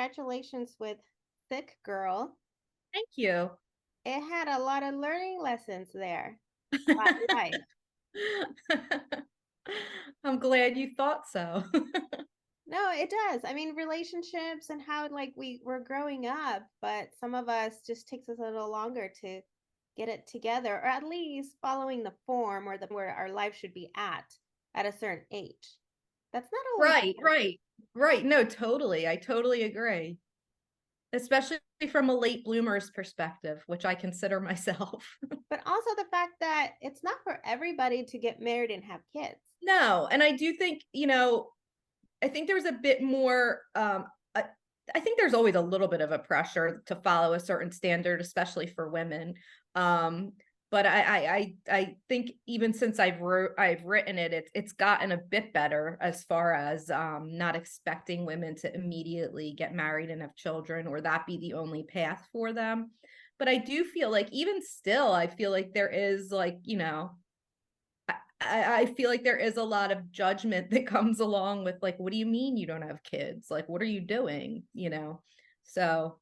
congratulations with Thick Girl. Thank you. It had a lot of learning lessons there about life. I'm glad you thought so. No, it does. I mean, relationships and how like we're growing up, but some of us just takes us a little longer to get it together, or at least following the form or the where our life should be at a certain age. That's not always Right, true. right, right. No, totally. I totally agree. Especially from a late bloomer's perspective, which I consider myself. But also the fact that it's not for everybody to get married and have kids. No, and I do think, I think there's a bit more I think there's always a little bit of a pressure to follow a certain standard, especially for women. Um, but I think even since I've written it, it's gotten a bit better as far as not expecting women to immediately get married and have children, or that be the only path for them. But I do feel like even still, I feel like there is like, I feel like there is a lot of judgment that comes along with like, what do you mean you don't have kids? Like, what are you doing? So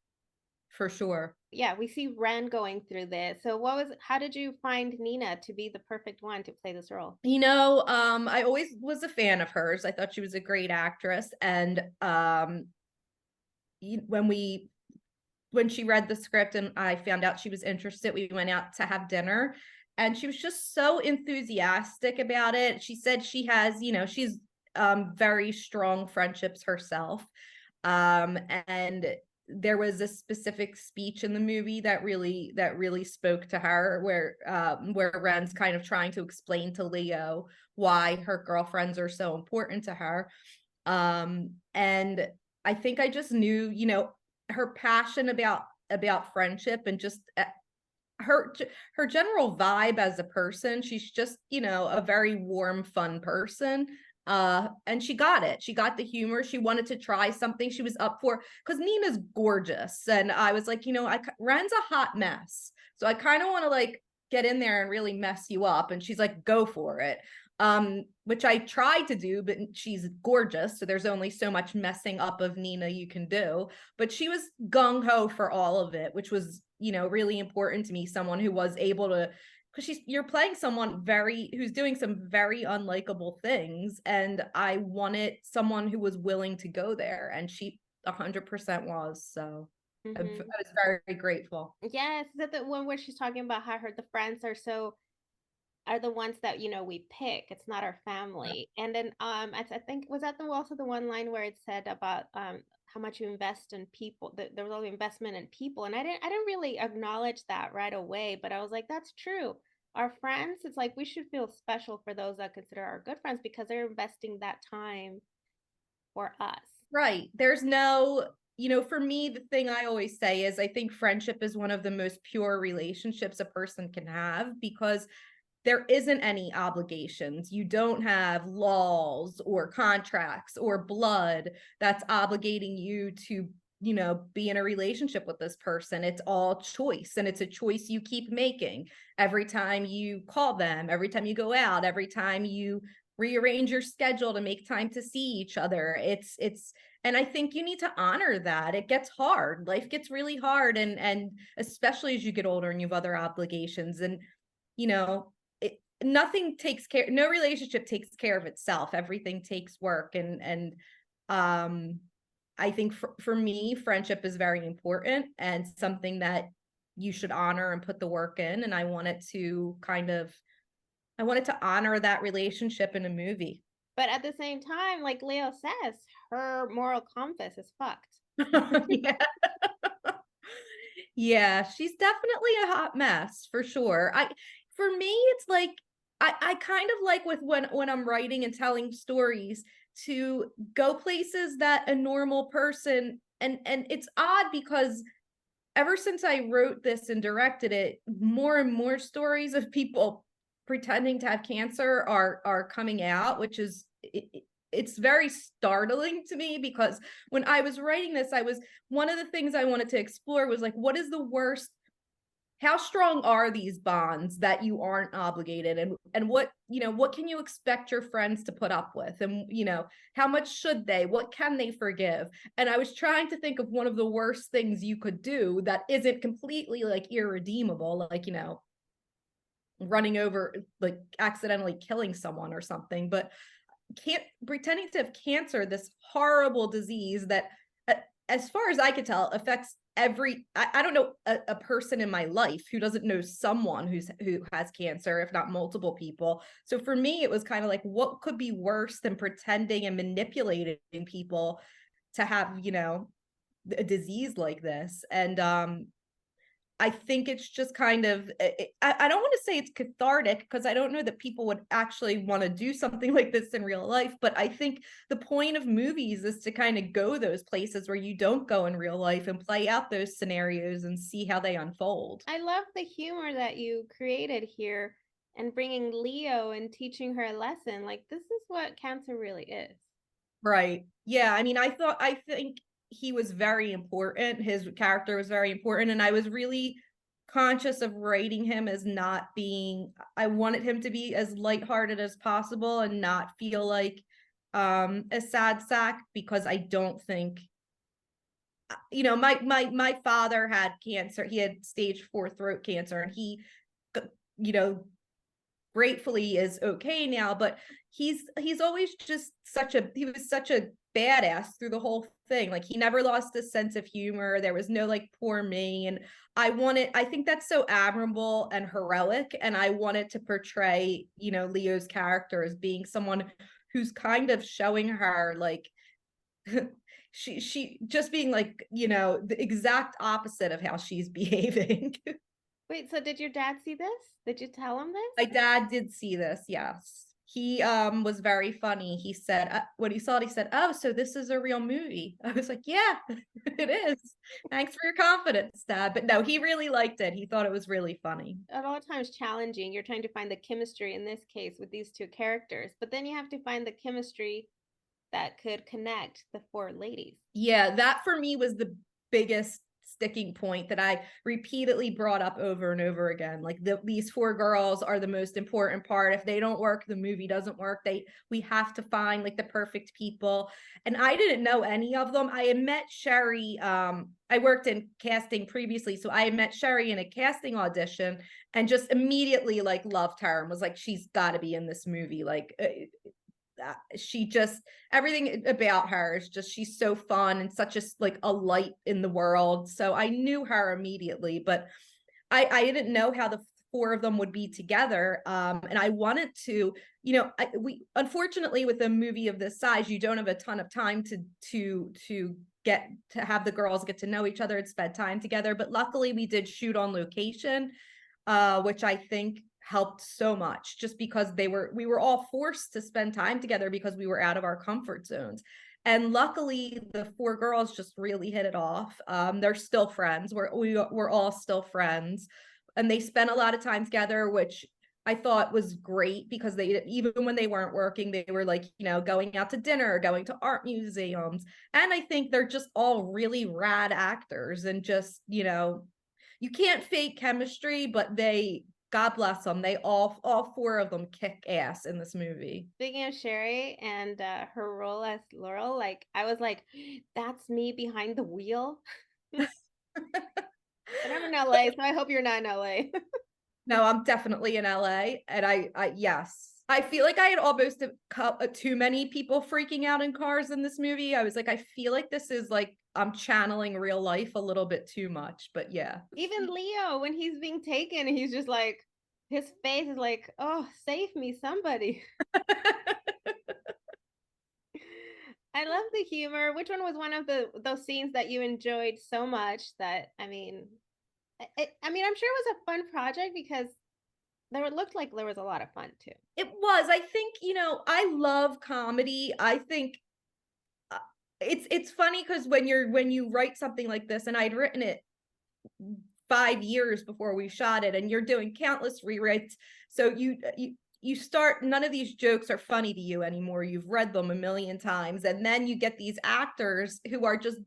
for sure. Yeah, we see Wren going through this. So how did you find Nina to be the perfect one to play this role? I always was a fan of hers. I thought she was a great actress. And when she read the script and I found out she was interested, we went out to have dinner and she was just so enthusiastic about it. She said she has, she's very strong friendships herself. And there was a specific speech in the movie that really spoke to her where Ren's kind of trying to explain to Leo why her girlfriends are so important to her. And I think I just knew, her passion about friendship and just her her general vibe as a person. She's just, a very warm, fun person. And she got it. She got the humor. She wanted to try something she was up for because Nina's gorgeous. And I was like, Ren's a hot mess. So I kind of want to like get in there and really mess you up. And she's like, go for it. Which I tried to do, but she's gorgeous. So there's only so much messing up of Nina you can do. But she was gung-ho for all of it, which was, really important to me. Someone who was able to, because you're playing someone who's doing some very unlikable things. And I wanted someone who was willing to go there. And she 100% was. So I Mm-hmm. was very grateful. Yes, is that the one where she's talking about how the friends are the ones that we pick. It's not our family. And then I think was that also the one line where it said about how much you invest in people. There was all the investment in people, and I didn't really acknowledge that right away, but I was like, that's true. Our friends, it's like we should feel special for those that consider our good friends because they're investing that time for us. Right. There's no, for me, the thing I always say is I think friendship is one of the most pure relationships a person can have because there isn't any obligations. You don't have laws or contracts or blood that's obligating you to, be in a relationship with this person. It's all choice, and it's a choice you keep making every time you call them, every time you go out, every time you rearrange your schedule to make time to see each other. And I think you need to honor that. It gets hard. Life gets really hard, and especially as you get older and you have other obligations. And nothing takes care, no relationship takes care of itself. Everything takes work. And I think for me, friendship is very important and something that you should honor and put the work in. And I wanted to honor that relationship in a movie. But at the same time, like Leo says, her moral compass is fucked. Yeah. Yeah, she's definitely a hot mess for sure. For me, it's like I kind of like with when I'm writing and telling stories to go places that a normal person, and it's odd because ever since I wrote this and directed it, more and more stories of people pretending to have cancer are coming out, which is it's very startling to me because when I was writing this, one of the things I wanted to explore was like, what is the worst how strong are these bonds that you aren't obligated, and what, what can you expect your friends to put up with, and how much should they, what can they forgive? And I was trying to think of one of the worst things you could do that isn't completely like irredeemable, like running over, like accidentally killing someone or something, but can't pretending to have cancer, this horrible disease that, as far as I could tell, affects I don't know a person in my life who doesn't know someone who has cancer, if not multiple people. So for me, it was kind of like, what could be worse than pretending and manipulating people to have, a disease like this? And I think it's just kind of, I don't want to say it's cathartic, because I don't know that people would actually want to do something like this in real life. But I think the point of movies is to kind of go those places where you don't go in real life and play out those scenarios and see how they unfold. I love the humor that you created here and bringing Leo and teaching her a lesson. Like, this is what cancer really is. Right. Yeah. I mean, I think he was very important. His character was very important. And I was really conscious of writing him as not being, I wanted him to be as lighthearted as possible and not feel like a sad sack, because I don't think, my father had cancer. He had stage 4 throat cancer, and he, you know, gratefully is okay now, but he's always just he was such a badass through the whole thing. Like, he never lost his sense of humor. There was no like poor me. And I think that's so admirable and heroic, and I wanted to portray, Leo's character as being someone who's kind of showing her like she just being like, the exact opposite of how she's behaving. Wait, so did your dad see this? Did you tell him My this? dad did see this, yes. He was very funny. He said, when he saw it, he said, "Oh, so this is a real movie." I was like, "Yeah, it is. Thanks for your confidence, Dad." But no, he really liked it. He thought it was really funny. At all times challenging. You're trying to find the chemistry in this case with these two characters, but then you have to find the chemistry that could connect the four ladies. Yeah, that for me was the biggest sticking point that I repeatedly brought up over and over again. Like, these 4 girls are the most important part. If they don't work, the movie doesn't work. We have to find like the perfect people. And I didn't know any of them. I had met Sherry. I worked in casting previously, so I had met Sherry in a casting audition and just immediately like loved her and was like, she's got to be in this movie. Like, she just, everything about her is just, she's so fun and such a light in the world. So I knew her immediately, but I didn't know how the 4 of them would be together. And I wanted to, we unfortunately, with a movie of this size, you don't have a ton of time to get to have the girls get to know each other and spend time together. But luckily we did shoot on location, which I think helped so much, just because we were all forced to spend time together because we were out of our comfort zones. And luckily the 4 girls just really hit it off. They're still friends. We're all still friends, and they spent a lot of time together, which I thought was great, because they, even when they weren't working, they were like, going out to dinner, going to art museums. And I think they're just all really rad actors, and just, you can't fake chemistry, but God bless them. They all 4 of them kick ass in this movie. Speaking of Sherry and her role as Laurel, like, I was like, that's me behind the wheel. But I'm in LA, so I hope you're not in LA. No, I'm definitely in LA, and yes, I feel like I had almost too many people freaking out in cars in this movie. I was like, I feel like this is like, I'm channeling real life a little bit too much, but yeah. Even Leo, when he's being taken, he's just like, his face is like, oh, save me, somebody. I love the humor. Which one was one of those scenes that you enjoyed so much that, I mean, I'm sure it was a fun project because looked like there was a lot of fun too. It was. I think, I love comedy. I think it's funny because when you write something like this, and I'd written it 5 years before we shot it, and you're doing countless rewrites, so you start, none of these jokes are funny to you anymore. You've read them a million times, and then you get these actors who are just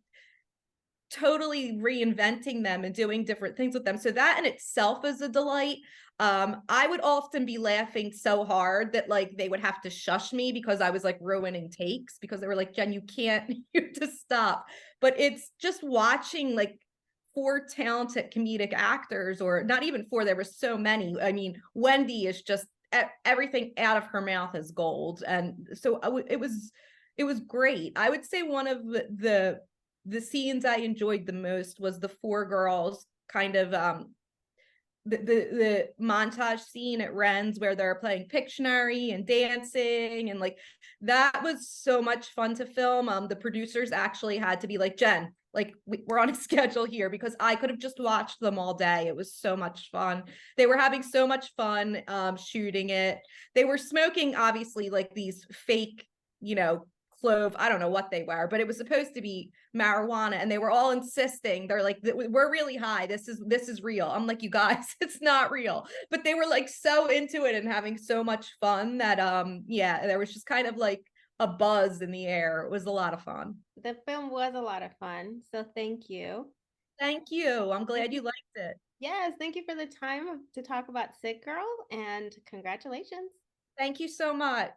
totally reinventing them and doing different things with them. So that in itself is a delight. I would often be laughing so hard that like they would have to shush me because I was like ruining takes, because they were like, Jen, you can't, you have to stop. But it's just watching like four talented comedic actors, or not even four, there were so many. I mean, Wendi is just everything out of her mouth is gold. And so it was great. I would say one of the scenes I enjoyed the most was the four girls kind of the montage scene at Wren's where they're playing Pictionary and dancing, and like that was so much fun to film. The producers actually had to be like, Jen, like we're on a schedule here, because I could have just watched them all day. It was so much fun. They were having so much fun shooting it. They were smoking obviously like these fake, you know, clove, I don't know what they were, but it was supposed to be marijuana, and they were all insisting, they're like, we're really high, this is real. I'm like, you guys, it's not real. But they were like so into it and having so much fun that yeah, there was just kind of like a buzz in the air. It was a lot of fun. The film was a lot of fun, so thank you. Thank you, I'm glad you liked it. Yes, thank you for the time to talk about Sick Girl, and congratulations. Thank you so much.